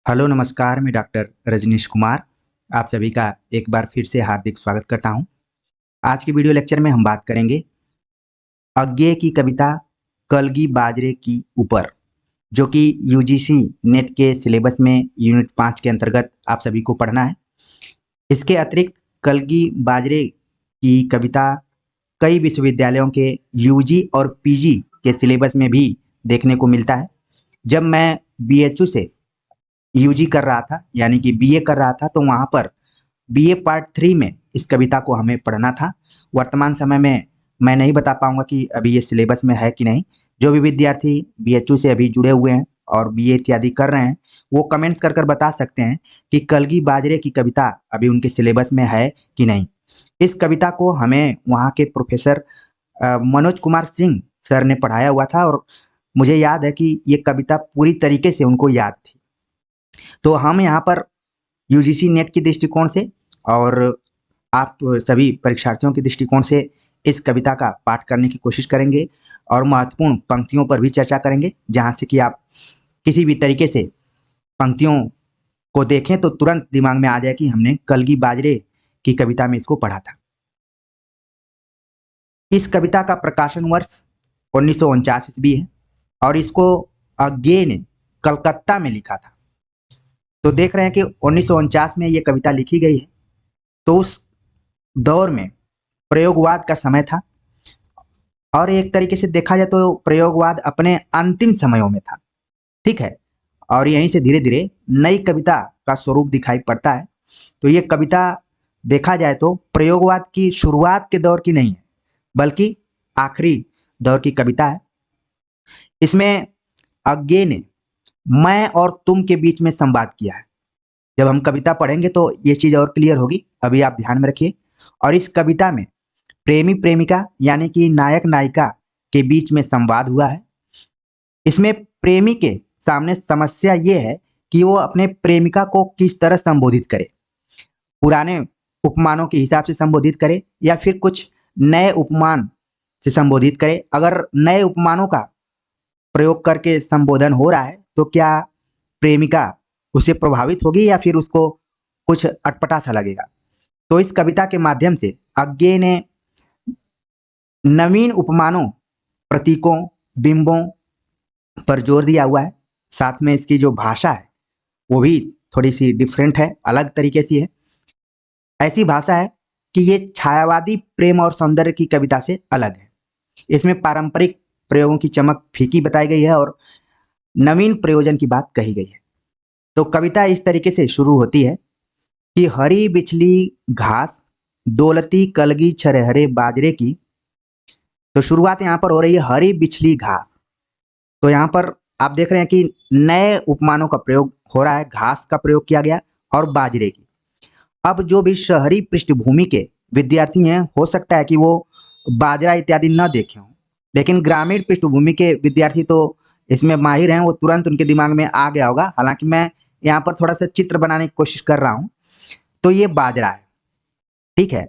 Hello नमस्कार, मैं doctor Rajneesh Kumar आप सभी का एक बार फिर से हार्दिक स्वागत करता हूं। आज के वीडियो लेक्चर में हम बात करेंगे अज्ञे की कविता कलगी बाजरे की ऊपर, जो कि यूजीसी नेट के सिलेबस में यूनिट 5 के अंतर्गत आप सभी को पढ़ना है। इसके अतिरिक्त कलगी बाजरे की कविता कई विश्वविद्यालयों के यूजी और पीजी के सिलेबस में भी देखने को मिलता है। जब मैं बीएचयू से यूजी कर रहा था, यानी कि बीए कर रहा था, तो वहाँ पर बीए पार्ट 3 में इस कविता को हमें पढ़ना था। वर्तमान समय में मैं नहीं बता पाऊंगा कि अभी ये सिलेबस में है कि नहीं। जो भी विद्यार्थी बीएचयू से अभी जुड़े हुए हैं और बीए इत्यादि कर रहे हैं, वो कमेंट्स कर बता सकते हैं कि कलगी बाजरे की कविता अभी उनके सिलेबस में है कि नहीं। इस कविता को हमें वहाँ के प्रोफेसर मनोज कुमार सिंह सर ने पढ़ाया हुआ था, और मुझे याद है कि ये कविता पूरी तरीके से उनको याद थी। तो हम यहाँ पर यूजीसी नेट के दृष्टिकोण से और आप सभी परीक्षार्थियों के दृष्टिकोण से इस कविता का पाठ करने की कोशिश करेंगे और महत्वपूर्ण पंक्तियों पर भी चर्चा करेंगे, जहाँ से कि आप किसी भी तरीके से पंक्तियों को देखें तो तुरंत दिमाग में आ जाए कि हमने कलगी बाजरे की कविता में इसको पढ़ा था। इस कविता का प्रकाशन वर्ष 1949 ईस्वी है और इसको अज्ञे ने कलकत्ता में लिखा था। तो देख रहे हैं कि 1949 में ये कविता लिखी गई है। तो उस दौर में प्रयोगवाद का समय था और एक तरीके से देखा जाए तो प्रयोगवाद अपने अंतिम समयों में था, ठीक है। और यहीं से धीरे धीरे नई कविता का स्वरूप दिखाई पड़ता है। तो ये कविता देखा जाए तो प्रयोगवाद की शुरुआत के दौर की नहीं है, बल्कि आखिरी दौर की कविता है। इसमें अज्ञे ने मैं और तुम के बीच में संवाद किया है। जब हम कविता पढ़ेंगे तो ये चीज और क्लियर होगी, अभी आप ध्यान में रखिए। और इस कविता में प्रेमी प्रेमिका यानी कि नायक नायिका के बीच में संवाद हुआ है। इसमें प्रेमी के सामने समस्या ये है कि वो अपने प्रेमिका को किस तरह संबोधित करे, पुराने उपमानों के हिसाब से संबोधित करे या फिर कुछ नए उपमान से संबोधित करे। अगर नए उपमानों का प्रयोग करके संबोधन हो रहा है तो क्या प्रेमिका उससे प्रभावित होगी या फिर उसको कुछ अटपटा सा लगेगा। तो इस कविता के माध्यम से अज्ञे ने नवीन उपमानों, प्रतीकों, बिंबों पर जोर दिया हुआ है। साथ में इसकी जो भाषा है वो भी थोड़ी सी डिफरेंट है, अलग तरीके से है। ऐसी भाषा है कि ये छायावादी प्रेम और सौंदर्य की कविता से अलग है। इसमें पारंपरिक प्रयोगों की चमक फीकी बताई गई है और नवीन प्रयोजन की बात कही गई है। तो कविता इस तरीके से शुरू होती है कि हरी बिछली घास दौलती कलगी छरहरे बाजरे की। तो शुरुआत यहाँ पर हो रही है हरी बिछली घास। तो यहाँ पर आप देख रहे हैं कि नए उपमानों का प्रयोग हो रहा है, घास का प्रयोग किया गया और बाजरे की। अब जो भी शहरी पृष्ठभूमि के विद्यार्थी हैं, हो सकता है कि वो बाजरा इत्यादि न देखे हों, लेकिन ग्रामीण पृष्ठभूमि के विद्यार्थी तो इसमें माहिर हैं, वो तुरंत उनके दिमाग में आ गया होगा। हालांकि मैं यहाँ पर थोड़ा सा चित्र बनाने की कोशिश कर रहा हूँ। तो ये बाजरा है, ठीक है।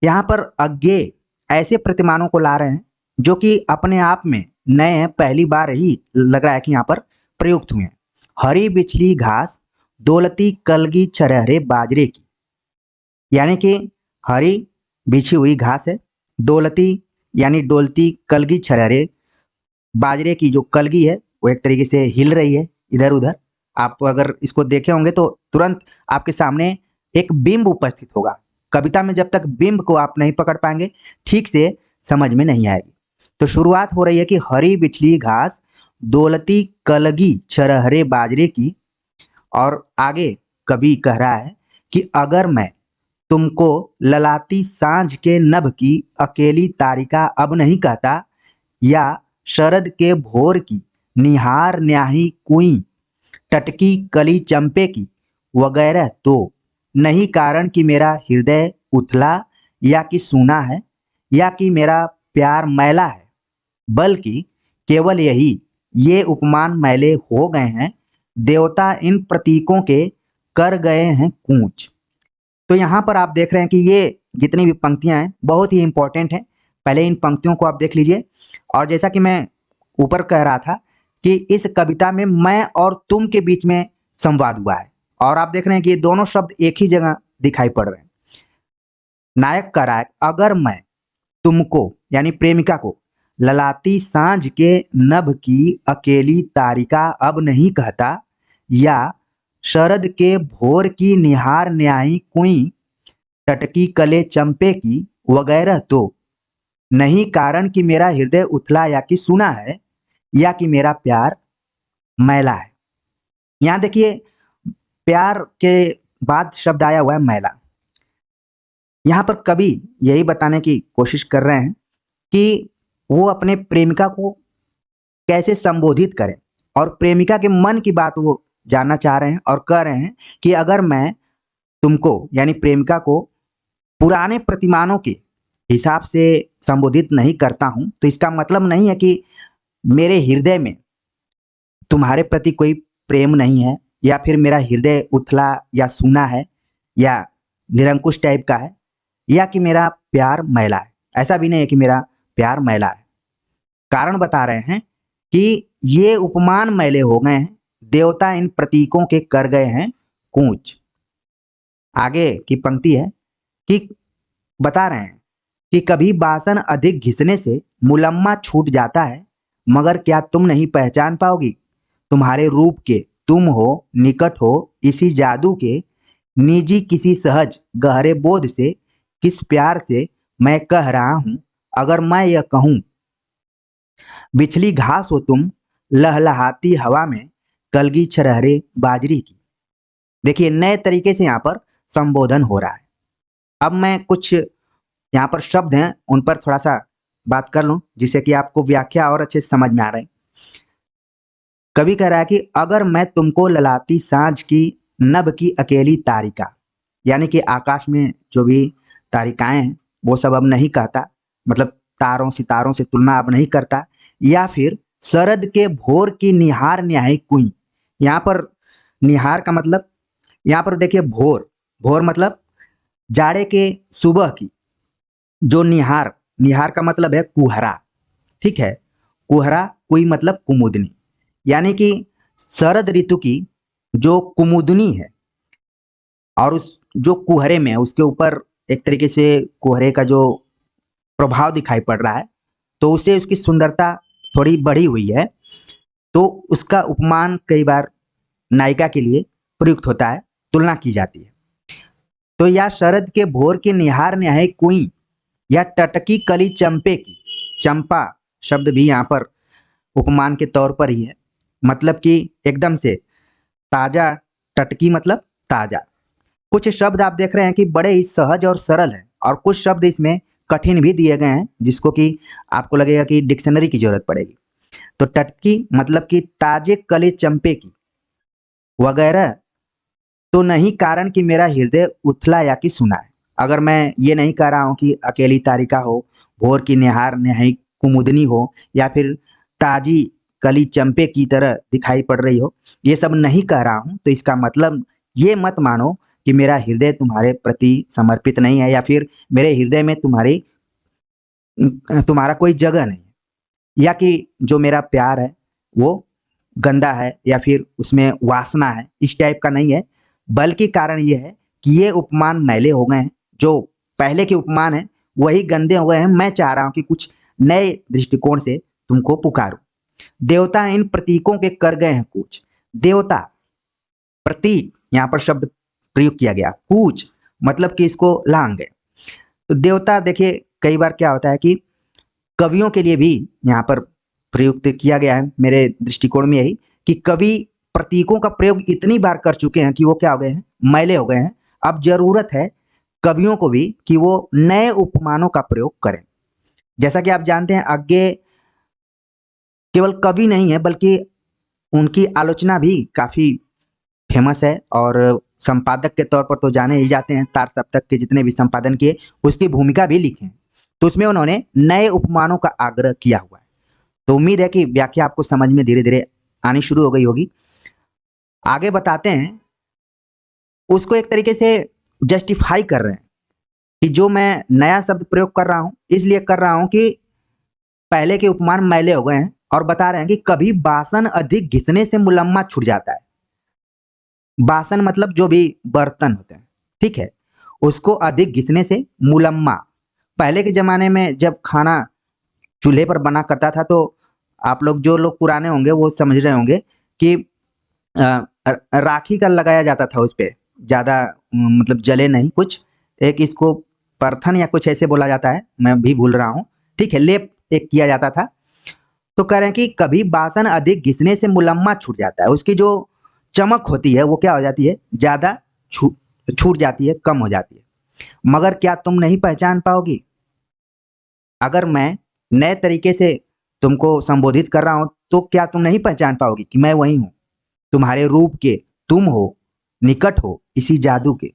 यहाँ पर अज्ञे ऐसे प्रतिमानों को ला रहे हैं जो कि अपने आप में नए हैं, पहली बार ही लग रहा है कि यहाँ पर प्रयुक्त हुए हैं। हरी बिछली घास दौलती कलगी छरहरे बाजरे की, यानी कि हरी बिछी हुई घास है, दौलती यानी डोलती कलगी छरहरे बाजरे की जो कलगी है वो एक तरीके से हिल रही है इधर उधर। आप अगर इसको देखे होंगे तो तुरंत आपके सामने एक बिंब उपस्थित होगा। कविता में जब तक बिंब को आप नहीं पकड़ पाएंगे ठीक से समझ में नहीं आएगी। तो शुरुआत हो रही है कि हरी बिछली घास दौलती कलगी छरहरे बाजरे की, और आगे कवि कह रहा है कि अगर मैं तुमको ललाती सांझ के नभ की अकेली तारिका अब नहीं कहता, या शरद के भोर की निहार न्याही कुई टटकी कली चंपे की वगैरह, तो नहीं कारण कि मेरा हृदय उथला या कि सूना है या कि मेरा प्यार मैला है, बल्कि केवल यही ये उपमान मैले हो गए हैं, देवता इन प्रतीकों के कर गए हैं कूच। तो यहाँ पर आप देख रहे हैं कि ये जितनी भी पंक्तियां हैं बहुत ही इंपॉर्टेंट हैं। पहले इन पंक्तियों को आप देख लीजिए। और जैसा कि मैं ऊपर कह रहा था कि इस कविता में मैं और तुम के बीच में संवाद हुआ है। और आप देख रहे हैं कि ये दोनों शब्द एक ही जगह दिखाई पड़ रहे हैं। नायक का राय, अगर मैं तुमको यानी प्रेमिका को ललाती सांझ के नभ की अकेली तारिका अब नहीं कहता, या शरद के भोर की निहार न्याही कुई टटकी कले चंपे की वगैरह, तो नहीं कारण कि मेरा हृदय उथला या कि सुना है, या कि मेरा प्यार मैला है। यहां देखिए, प्यार के बाद शब्द आया हुआ है मैला। यहां पर कवि यही बताने की कोशिश कर रहे हैं कि वो अपने प्रेमिका को कैसे संबोधित करें, और प्रेमिका के मन की बात वो जानना चाह रहे हैं और कह रहे हैं कि अगर मैं तुमको यानी प्रेमिका को पुराने प्रतिमानों के हिसाब से संबोधित नहीं करता हूं, तो इसका मतलब नहीं है कि मेरे हृदय में तुम्हारे प्रति कोई प्रेम नहीं है, या फिर मेरा हृदय उथला या सूना है, या निरंकुश टाइप का है, या कि मेरा प्यार मैला है। ऐसा भी नहीं है कि मेरा प्यार मैला है। कारण बता रहे हैं कि ये उपमान मैले हो गए हैं, देवता इन प्रतीकों के कर गए हैं कूच। आगे की पंक्ति है कि बता रहे हैं कि कभी बासन अधिक घिसने से मुलम्मा छूट जाता है, मगर क्या तुम नहीं पहचान पाओगी तुम्हारे रूप के, तुम हो निकट हो इसी जादू के, निजी किसी सहज गहरे बोध से, किस प्यार से मैं कह रहा हूं, अगर मैं यह कहूं बिछली घास हो तुम लहलहाती हवा में, कलगी छरहरे बाजरी की। देखिए, नए तरीके से यहाँ पर संबोधन हो रहा है। अब मैं कुछ यहाँ पर शब्द हैं उन पर थोड़ा सा बात कर लूं, जिससे कि आपको व्याख्या और अच्छे से समझ में आ रहा है। कवि कह रहा है कि अगर मैं तुमको ललाती सांझ की नभ की अकेली तारिका, यानी कि आकाश में जो भी तारिकाएं हैं वो सब अब नहीं कहता, मतलब तारों सितारों से तुलना अब नहीं करता, या फिर शरद के भोर की निहार न्याही कुई। यहाँ पर निहार का मतलब, यहाँ पर देखिए भोर, भोर मतलब जाड़े के सुबह की जो निहार, निहार का मतलब है कुहरा, ठीक है। कुहरा कोई मतलब कुमुदनी, यानी कि शरद ऋतु की जो कुमुदनी है और उस जो कुहरे में है उसके ऊपर एक तरीके से कुहरे का जो प्रभाव दिखाई पड़ रहा है, तो उससे उसकी सुंदरता थोड़ी बढ़ी हुई है। तो उसका उपमान कई बार नायिका के लिए प्रयुक्त होता है, तुलना की जाती है। तो या शरद के भोर की निहार न्याही कुई, या टटकी कली चंपे की। चंपा शब्द भी यहाँ पर उपमान के तौर पर ही है, मतलब कि एकदम से ताजा, टटकी मतलब ताजा। कुछ शब्द आप देख रहे हैं कि बड़े ही सहज और सरल हैं, और कुछ शब्द इसमें कठिन भी दिए गए हैं, जिसको कि आपको लगेगा कि डिक्शनरी की जरूरत पड़ेगी। तो टटकी मतलब कि ताजे कले चंपे की वगैरह, तो नहीं कारण कि मेरा हृदय उथला या कि सुना है। अगर मैं ये नहीं कह रहा हूं कि अकेली तारिका हो, भोर की निहार न्याही कुमुदनी हो, या फिर ताजी कली चंपे की तरह दिखाई पड़ रही हो, ये सब नहीं कह रहा हूं, तो इसका मतलब ये मत मानो कि मेरा हृदय तुम्हारे प्रति समर्पित नहीं है, या फिर मेरे हृदय में तुम्हारा कोई जगह नहीं है, या कि जो मेरा प्यार है वो गंदा है, या फिर उसमें वासना है, इस टाइप का नहीं है। बल्कि कारण ये है कि ये उपमान मैले हो गए हैं, जो पहले के उपमान हैं वही गंदे हो गए हैं। मैं चाह रहा हूं कि कुछ नए दृष्टिकोण से तुमको पुकारूं। देवता इन प्रतीकों के कर गए हैं कूच। देवता, प्रतीक, यहाँ पर शब्द प्रयोग किया गया। कूच मतलब कि इसको लांग गए। तो देवता देखिए, कई बार क्या होता है कि कवियों के लिए भी यहाँ पर प्रयुक्त किया गया है। मेरे दृष्टिकोण में यही कि कवि प्रतीकों का प्रयोग इतनी बार कर चुके हैं कि वो क्या हो गए हैं, मैले हो गए हैं। अब जरूरत है कवियों को भी कि वो नए उपमानों का प्रयोग करें। जैसा कि आप जानते हैं, आगे केवल कवि नहीं है बल्कि उनकी आलोचना भी काफी फेमस है, और संपादक के तौर पर तो जाने ही जाते हैं। तार सप्तक के जितने भी संपादन किए उसकी भूमिका भी लिखे हैं, तो उसमें उन्होंने नए उपमानों का आग्रह किया हुआ है। तो उम्मीद है कि व्याख्या आपको समझ में धीरे धीरे आनी शुरू हो गई होगी। आगे बताते हैं, उसको एक तरीके से जस्टिफाई कर रहे हैं कि जो मैं नया शब्द प्रयोग कर रहा हूं इसलिए कर रहा हूं कि पहले के उपमान मैले हो गए हैं, और बता रहे हैं कि कभी बासन अधिक घिसने से मुलम्मा छूट जाता है। बासन मतलब जो भी बर्तन होते हैं, ठीक है, उसको अधिक घिसने से मुलम्मा। पहले के जमाने में जब खाना चूल्हे पर बना करता था, तो आप लोग जो लोग पुराने होंगे वो समझ रहे होंगे कि राखी का लगाया जाता था उस पे, ज्यादा मतलब जले नहीं कुछ, एक इसको परथन या कुछ ऐसे बोला जाता है, मैं भी भूल रहा हूँ, ठीक है, लेप एक किया जाता था। तो कह रहे हैं कि कभी बासन अधिक घिसने से मुलम्मा छूट जाता है, उसकी जो चमक होती है वो क्या हो जाती है, ज्यादा छूट जाती है, कम हो जाती है। मगर क्या तुम नहीं पहचान पाओगी? अगर मैं नए तरीके से तुमको संबोधित कर रहा हूं, तो क्या तुम नहीं पहचान पाओगी कि मैं वही हूं, तुम्हारे रूप के, तुम हो, निकट हो इसी जादू के,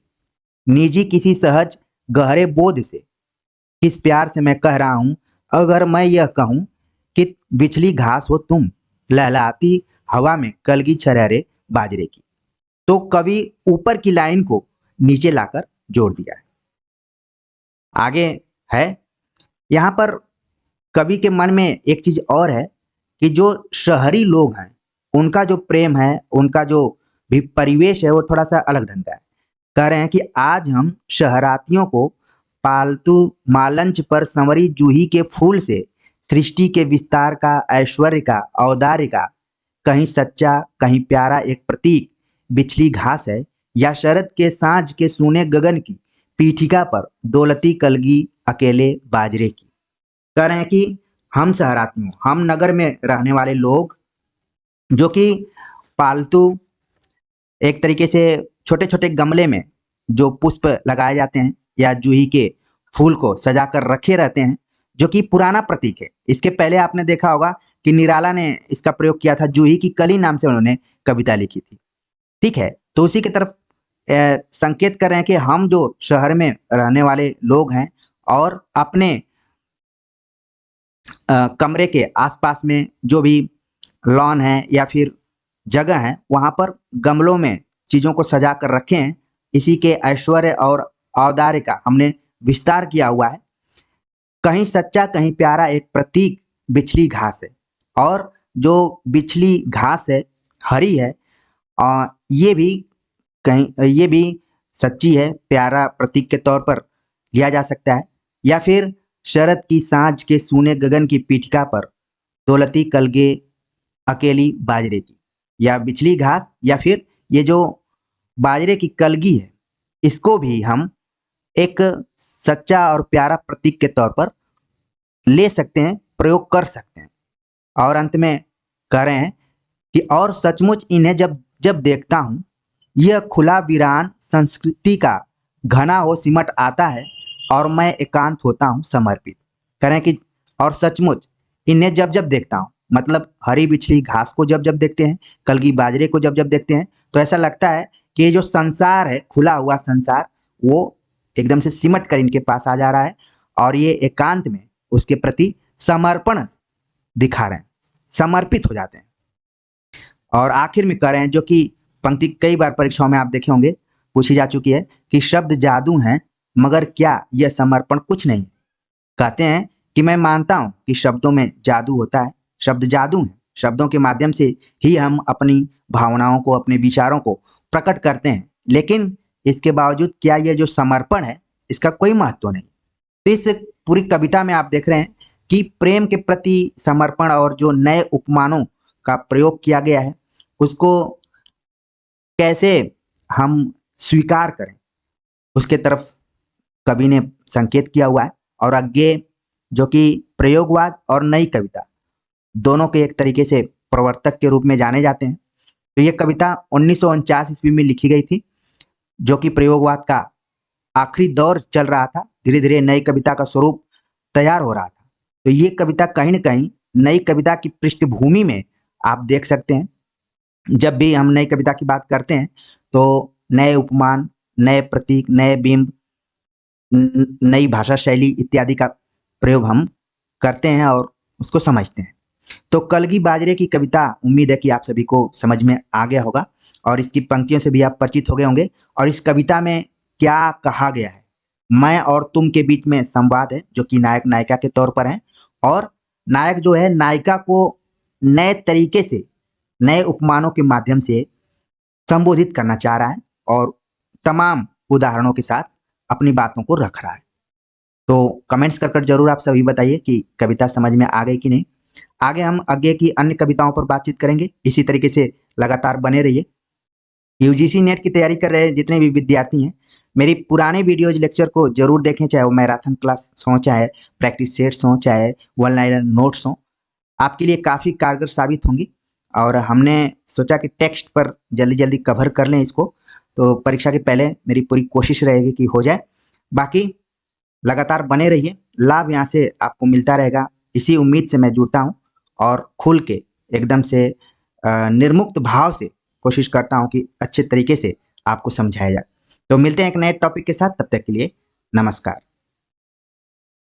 निजी किसी सहज गहरे बोध से, किस प्यार से मैं कह रहा हूं, अगर मैं यह कहूं कि बिछली घास हो तुम, लहलाती हवा में कलगी छरहरे बाजरे की। तो कवि ऊपर की लाइन को नीचे लाकर जोड़ दिया है। आगे है, यहां पर कवि के मन में एक चीज और है कि जो शहरी लोग हैं, उनका जो प्रेम है, उनका जो भी परिवेश है, वो थोड़ा सा अलग ढंग का है। कह रहे हैं कि आज हम शहरातियों को पालतू मालंच पर संवरी जूही के फूल से सृष्टि के विस्तार का, ऐश्वर्य का, औदार्य का, कहीं सच्चा कहीं प्यारा एक प्रतीक बिछली घास है, या शरद के सांझ के सूने गगन की पीठिका पर दौलती कलगी अकेले बाजरे की। कह रहे हैं कि हम शहरातियों, हम नगर में रहने वाले लोग, जो कि पालतू एक तरीके से छोटे छोटे गमले में जो पुष्प लगाए जाते हैं या जूही के फूल को सजा कर रखे रहते हैं, जो कि पुराना प्रतीक है। इसके पहले आपने देखा होगा कि निराला ने इसका प्रयोग किया था, जूही की कली नाम से उन्होंने कविता लिखी थी, ठीक है। तो उसी की तरफ संकेत कर रहे हैं कि हम जो शहर में रहने वाले लोग हैं और अपने कमरे के आसपास में जो भी लॉन है या फिर जगह है, वहां पर गमलों में चीजों को सजा कर रखे हैं, इसी के ऐश्वर्य और औदार्य का हमने विस्तार किया हुआ है। कहीं सच्चा कहीं प्यारा एक प्रतीक बिछली घास है, और जो बिछली घास है, हरी है, ये भी कहीं, ये भी सच्ची है, प्यारा प्रतीक के तौर पर लिया जा सकता है। या फिर शरद की सांझ के सूने गगन की पीठिका पर दौलती कलगे अकेली बाजरे की, या बिछली घास, या फिर ये जो बाजरे की कलगी है, इसको भी हम एक सच्चा और प्यारा प्रतीक के तौर पर ले सकते हैं, प्रयोग कर सकते हैं। और अंत में कह रहे हैं कि और सचमुच इन्हें जब जब देखता हूं, यह खुला वीरान संस्कृति का घना हो सिमट आता है, और मैं एकांत होता हूं समर्पित। कह रहे हैं कि और सचमुच इन्हें जब जब देखता हूं, मतलब हरी बिछली घास को जब जब देखते हैं, कलगी बाजरे को जब जब देखते हैं, तो ऐसा लगता है कि ये जो संसार है, खुला हुआ संसार, वो एकदम से सिमट कर इनके पास आ जा रहा है, और ये एकांत में उसके प्रति समर्पण दिखा रहे हैं, समर्पित हो जाते हैं। और आखिर में कह रहे हैं, जो कि पंक्ति कई बार परीक्षाओं में आप देखे होंगे, पूछी जा चुकी है, कि शब्द जादू हैं मगर क्या यह समर्पण कुछ नहीं। कहते हैं कि मैं मानता हूं कि शब्दों में जादू होता है, शब्द जादू हैं, शब्दों के माध्यम से ही हम अपनी भावनाओं को, अपने विचारों को प्रकट करते हैं, लेकिन इसके बावजूद क्या यह जो समर्पण है, इसका कोई महत्व नहीं। तो इस पूरी कविता में आप देख रहे हैं कि प्रेम के प्रति समर्पण और जो नए उपमानों का प्रयोग किया गया है, उसको कैसे हम स्वीकार करें, उसके तरफ कवि ने संकेत किया हुआ है। और आगे जो कि प्रयोगवाद और नई कविता दोनों के एक तरीके से प्रवर्तक के रूप में जाने जाते हैं। तो ये कविता 1949 ईस्वी में लिखी गई थी, जो कि प्रयोगवाद का आखिरी दौर चल रहा था, धीरे धीरे नई कविता का स्वरूप तैयार हो रहा था। तो ये कविता कहीं ना कहीं नई कविता की पृष्ठभूमि में आप देख सकते हैं। जब भी हम नई कविता की बात करते हैं, तो नए उपमान, नए प्रतीक, नए बिंब, नई भाषा शैली इत्यादि का प्रयोग हम करते हैं और उसको समझते हैं। तो कलगी बाजरे की कविता, उम्मीद है कि आप सभी को समझ में आ गया होगा, और इसकी पंक्तियों से भी आप परिचित हो गए होंगे। और इस कविता में क्या कहा गया है, मैं और तुम के बीच में संवाद है, जो कि नायक नायिका के तौर पर है, और नायक जो है नायिका को नए तरीके से, नए उपमानों के माध्यम से संबोधित करना चाह रहा है और तमाम उदाहरणों के साथ अपनी बातों को रख रहा है। तो कमेंट्स कर जरूर आप सभी बताइए कि कविता समझ में आ गई कि नहीं। आगे हम आगे की अन्य कविताओं पर बातचीत करेंगे। इसी तरीके से लगातार बने रहिए। यूजीसी नेट की तैयारी कर रहे जितने भी विद्यार्थी हैं, मेरी पुराने वीडियोज लेक्चर को जरूर देखें, चाहे वो मैराथन क्लास हो, चाहे प्रैक्टिस सेट्स हो, चाहे वन लाइनर नोट्स हो, आपके लिए काफ़ी कारगर साबित होंगी। और हमने सोचा कि टेक्स्ट पर जल्दी जल्दी कवर कर लें इसको, तो परीक्षा के पहले मेरी पूरी कोशिश रहेगी कि हो जाए। बाकी लगातार बने रहिए, लाभ यहाँ से आपको मिलता रहेगा, इसी उम्मीद से मैं जुड़ता हूँ और खुल के एकदम से निर्मुक्त भाव से कोशिश करता हूँ कि अच्छे तरीके से आपको समझाया जाए। तो मिलते हैं एक नए टॉपिक के साथ, तब तक के लिए नमस्कार।